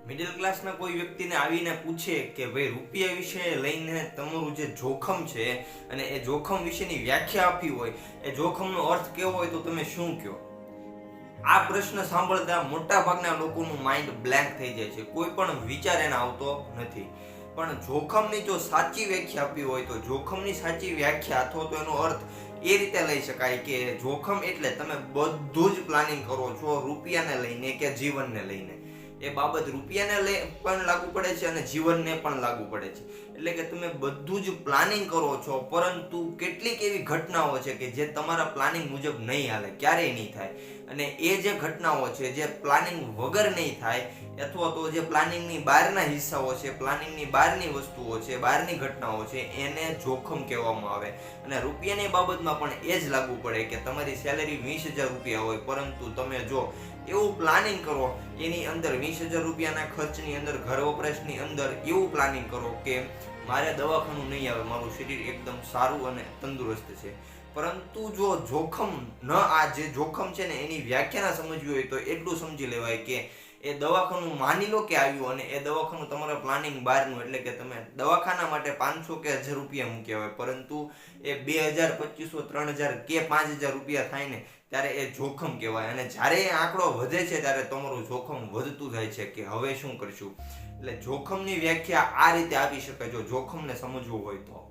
Middle ક્લાસના કોઈ વ્યક્તિને આવીને પૂછે કે ભાઈ રૂપિયા વિશે લઈને તમારું જે જોખમ છે અને એ જોખમ વિશેની વ્યાખ્યા આપી હોય, એ જોખમનો અર્થ કેવો હોય, તો તમે શું કહો? આ પ્રશ્ન સાંભળતા મોટા ભાગના લોકોનું માઇન્ડ બ્લેન્ક થઈ જાય છે, કોઈ પણ વિચાર એને આવતો નથી. પણ જોખમની જો સાચી વ્યાખ્યા આપી હોય તો જોખમની સાચી વ્યાખ્યા અથવા તો એનો અર્થ એ રીતે લઈ શકાય કે જોખમ એટલે તમે બધું જ પ્લાનિંગ કરો છો, રૂપિયાને લઈને કે જીવનને લઈને. એ બાબત રૂપિયાને પણ લાગુ પડે છે અને જીવનને પણ લાગુ પડે છે. એટલે કે તમે બધું જ પ્લાનિંગ કરો છો, પરંતુ કેટલીક એવી ઘટનાઓ છે કે જે તમારા પ્લાનિંગ મુજબ નહીં હાલે, ક્યારેય નહીં થાય. અને એ જે ઘટનાઓ છે જે પ્લાનિંગ વગર નહીં થાય અથવા તો જે પ્લાનિંગની બહારના હિસ્સાઓ છે, પ્લાનિંગની બહારની વસ્તુઓ છે, બહારની ઘટનાઓ છે, એને જોખમ કહેવામાં આવે. અને રૂપિયાની બાબતમાં પણ એ જ લાગુ પડે કે તમારી સેલેરી 20,000 રૂપિયા હોય, પરંતુ તમે જો એવું પ્લાનિંગ કરો, એની અંદર 20,000 રૂપિયાના ખર્ચની અંદર, ઘર વપરાશની અંદર એવું પ્લાનિંગ કરો કે મારે દવાખાનું નહીં આવે, મારું શરીર એકદમ સારું અને તંદુરસ્ત છે. પરંતુ જો જોખમ આ જે જોખમ છે ને એની વ્યાખ્યા ના સમજવી હોય તો એટલું સમજી લેવાય કે એ દવાખાનું માની લો કે આવ્યું અને એ દવાખાનું તમારા પ્લાનિંગ બહારનું, એટલે કે તમે દવાખાના માટે 500 કે 1000 રૂપિયા મૂક્યા હોય, પરંતુ એ 2,000, 2,500, 3,000 કે 5,000 રૂપિયા થાય ને ત્યારે એ જોખમ કહેવાય. અને જ્યારે એ આંકડો વધે છે ત્યારે તમારું જોખમ વધતું જાય છે કે હવે શું કરશું. એટલે જોખમની વ્યાખ્યા આ રીતે આપી શકાય જો જોખમને સમજવું હોય તો.